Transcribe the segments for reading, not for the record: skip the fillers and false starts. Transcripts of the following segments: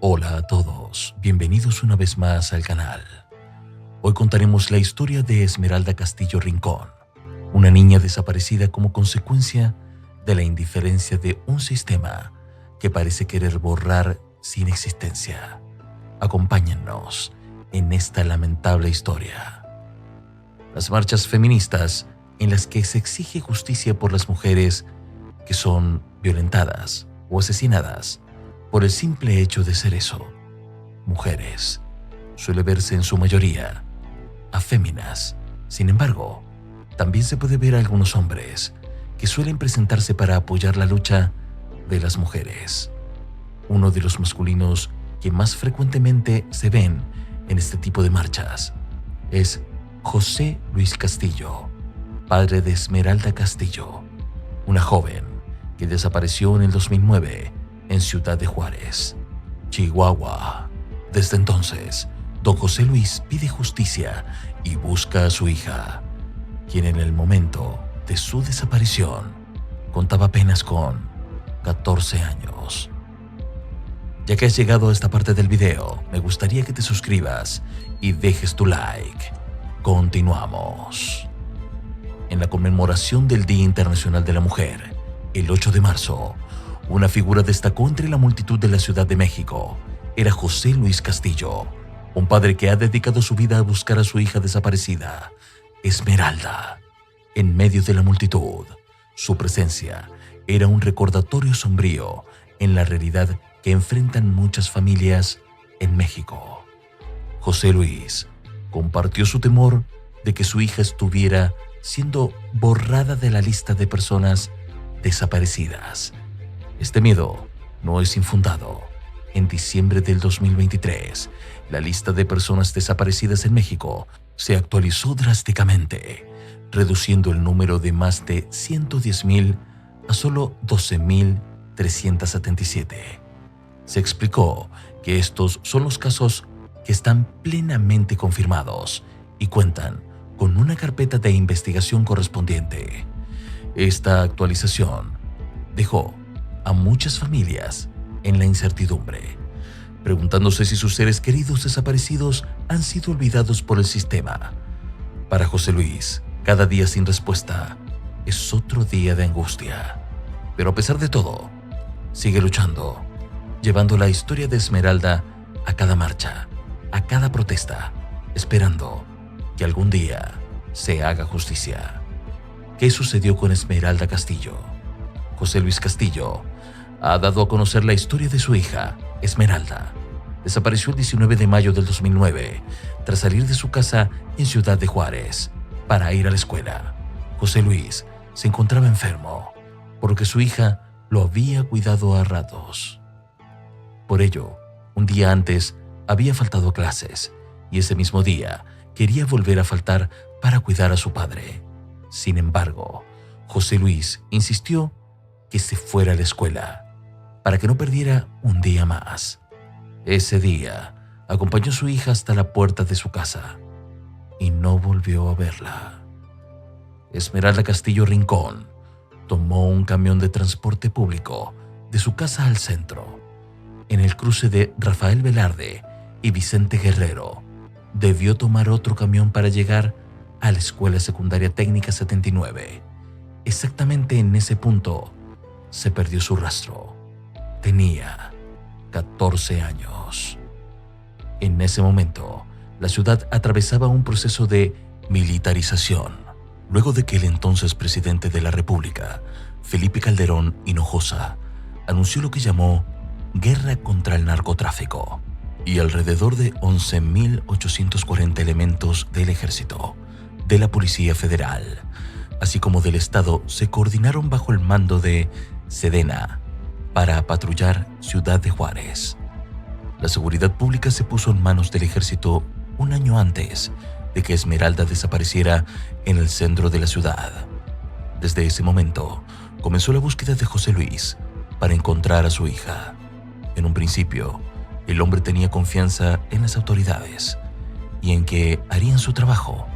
Hola a todos, bienvenidos una vez más al canal. Hoy contaremos la historia de Esmeralda Castillo Rincón, una niña desaparecida como consecuencia de la indiferencia de un sistema que parece querer borrar sin existencia. Acompáñennos en esta lamentable historia. Las marchas feministas en las que se exige justicia por las mujeres que son violentadas o asesinadas por el simple hecho de ser eso, mujeres, suele verse en su mayoría aféminas. Sin embargo, también se puede ver a algunos hombres que suelen presentarse para apoyar la lucha de las mujeres. Uno de los masculinos que más frecuentemente se ven en este tipo de marchas es José Luis Castillo, padre de Esmeralda Castillo, una joven que desapareció en el 2009 en Ciudad de Juárez, Chihuahua. Desde entonces, don José Luis pide justicia y busca a su hija, quien en el momento de su desaparición contaba apenas con 14 años. Ya que has llegado a esta parte del video, me gustaría que te suscribas y dejes tu like. Continuamos. En la conmemoración del Día Internacional de la Mujer, el 8 de marzo, una figura destacó entre la multitud de la Ciudad de México. Era José Luis Castillo, un padre que ha dedicado su vida a buscar a su hija desaparecida, Esmeralda. En medio de la multitud, su presencia era un recordatorio sombrío en la realidad que enfrentan muchas familias en México. José Luis compartió su temor de que su hija estuviera siendo borrada de la lista de personas desaparecidas. Este miedo no es infundado. En diciembre del 2023, la lista de personas desaparecidas en México se actualizó drásticamente, reduciendo el número de más de 110,000 a solo 12,377. Se explicó que estos son los casos que están plenamente confirmados y cuentan con una carpeta de investigación correspondiente. Esta actualización dejó a muchas familias en la incertidumbre, preguntándose si sus seres queridos desaparecidos han sido olvidados por el sistema. Para José Luis, cada día sin respuesta es otro día de angustia. Pero a pesar de todo, sigue luchando, llevando la historia de Esmeralda a cada marcha, a cada protesta, esperando que algún día se haga justicia. ¿Qué sucedió con Esmeralda Castillo? José Luis Castillo ha dado a conocer la historia de su hija, Esmeralda. Desapareció el 19 de mayo del 2009 tras salir de su casa en Ciudad de Juárez para ir a la escuela. José Luis se encontraba enfermo, por lo que su hija lo había cuidado a ratos. Por ello, un día antes había faltado a clases y ese mismo día quería volver a faltar para cuidar a su padre. Sin embargo, José Luis insistió que se fuera a la escuela para que no perdiera un día más. Ese día, acompañó a su hija hasta la puerta de su casa y no volvió a verla. Esmeralda Castillo Rincón tomó un camión de transporte público de su casa al centro. En el cruce de Rafael Velarde y Vicente Guerrero, debió tomar otro camión para llegar a la Escuela Secundaria Técnica 79. Exactamente en ese punto se perdió su rastro. Tenía 14 años. En ese momento, la ciudad atravesaba un proceso de militarización, luego de que el entonces presidente de la República, Felipe Calderón Hinojosa, anunció lo que llamó Guerra contra el Narcotráfico, y alrededor de 11,840 elementos del Ejército, de la Policía Federal, así como del Estado, se coordinaron bajo el mando de Sedena para patrullar Ciudad de Juárez. La seguridad pública se puso en manos del Ejército un año antes de que Esmeralda desapareciera en el centro de la ciudad. Desde ese momento, comenzó la búsqueda de José Luis para encontrar a su hija. En un principio, el hombre tenía confianza en las autoridades y en que harían su trabajo.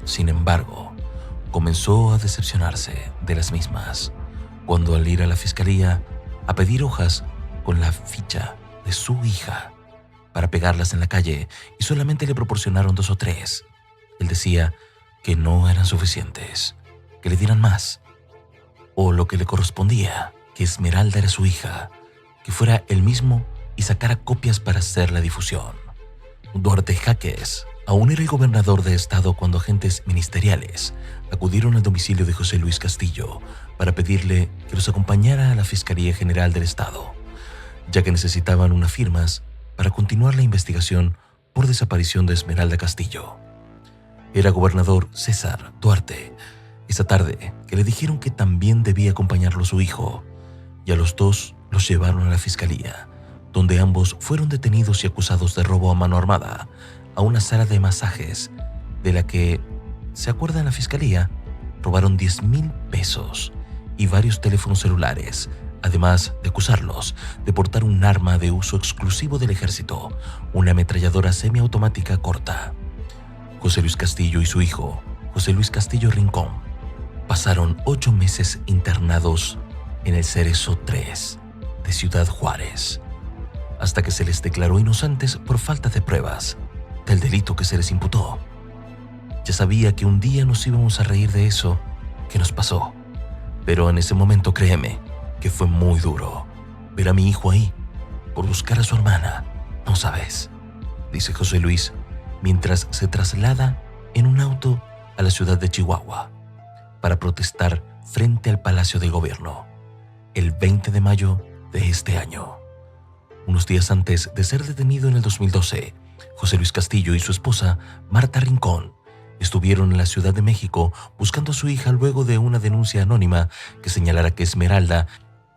Sin embargo, comenzó a decepcionarse de las mismas cuando, al ir a la fiscalía a pedir hojas con la ficha de su hija, para pegarlas en la calle y solamente le proporcionaron 2 o 3. Él decía que no eran suficientes, que le dieran más, o lo que le correspondía, que Esmeralda era su hija, que fuera él mismo y sacara copias para hacer la difusión. Duarte Jaques aún era el gobernador de estado cuando agentes ministeriales acudieron al domicilio de José Luis Castillo para pedirle que los acompañara a la Fiscalía General del Estado, ya que necesitaban unas firmas para continuar la investigación por desaparición de Esmeralda Castillo. Era gobernador César Duarte. Esa tarde que le dijeron que también debía acompañarlo su hijo, y a los dos los llevaron a la fiscalía, donde ambos fueron detenidos y acusados de robo a mano armada a una sala de masajes de la que, ¿se acuerda en la fiscalía? Robaron 10,000 pesos y varios teléfonos celulares, además de acusarlos de portar un arma de uso exclusivo del ejército, una ametralladora semiautomática corta. José Luis Castillo y su hijo, José Luis Castillo Rincón, pasaron 8 meses internados en el Cerezo 3 de Ciudad Juárez, hasta que se les declaró inocentes por falta de pruebas del delito que se les imputó. Ya sabía que un día nos íbamos a reír de eso que nos pasó, pero en ese momento, créeme, que fue muy duro ver a mi hijo ahí por buscar a su hermana. No sabes, dice José Luis mientras se traslada en un auto a la ciudad de Chihuahua para protestar frente al Palacio del Gobierno el 20 de mayo de este año. Unos días antes de ser detenido en el 2012, José Luis Castillo y su esposa, Marta Rincón, estuvieron en la Ciudad de México buscando a su hija luego de una denuncia anónima que señalara que Esmeralda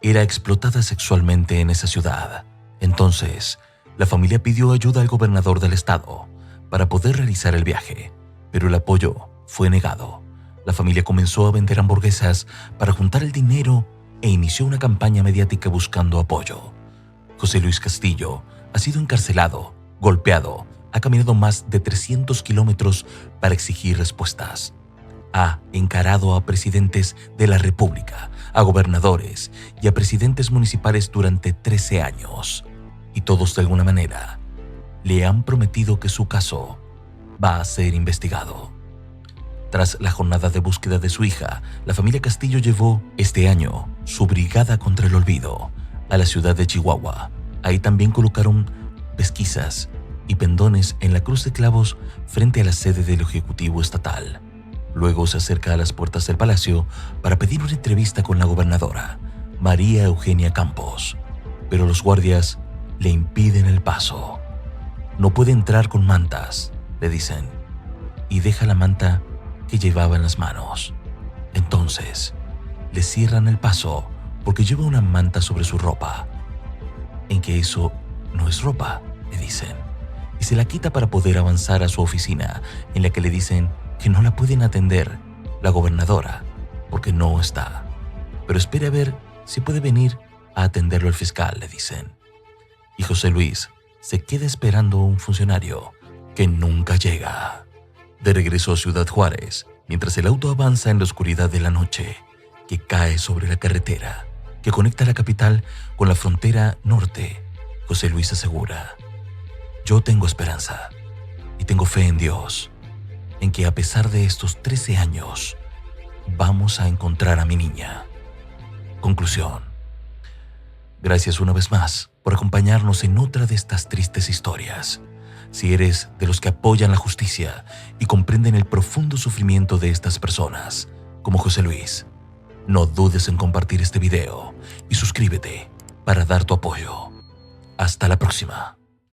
era explotada sexualmente en esa ciudad. Entonces, la familia pidió ayuda al gobernador del estado para poder realizar el viaje, pero el apoyo fue negado. La familia comenzó a vender hamburguesas para juntar el dinero e inició una campaña mediática buscando apoyo. José Luis Castillo ha sido encarcelado, golpeado, ha caminado más de 300 kilómetros para exigir respuestas. Ha encarado a presidentes de la República, a gobernadores y a presidentes municipales durante 13 años. Y todos de alguna manera le han prometido que su caso va a ser investigado. Tras la jornada de búsqueda de su hija, la familia Castillo llevó este año su brigada contra el olvido a la ciudad de Chihuahua. Ahí también colocaron pesquisas y pendones en la cruz de clavos frente a la sede del Ejecutivo Estatal. Luego se acerca a las puertas del palacio para pedir una entrevista con la gobernadora, María Eugenia Campos, pero los guardias le impiden el paso. No puede entrar con mantas, le dicen, y deja la manta que llevaba en las manos. Entonces, le cierran el paso porque lleva una manta sobre su ropa. En que eso no es ropa, le dicen, y se la quita para poder avanzar a su oficina, en la que le dicen que no la pueden atender la gobernadora porque no está, pero espere a ver si puede venir a atenderlo el fiscal, le dicen. Y José Luis se queda esperando a un funcionario que nunca llega. De regreso a Ciudad Juárez, mientras el auto avanza en la oscuridad de la noche, que cae sobre la carretera que conecta la capital con la frontera norte, José Luis asegura: yo tengo esperanza y tengo fe en Dios, en que a pesar de estos 13 años, vamos a encontrar a mi niña. Conclusión. Gracias una vez más por acompañarnos en otra de estas tristes historias. Si eres de los que apoyan la justicia y comprenden el profundo sufrimiento de estas personas, como José Luis, no dudes en compartir este video y suscríbete para dar tu apoyo. Hasta la próxima.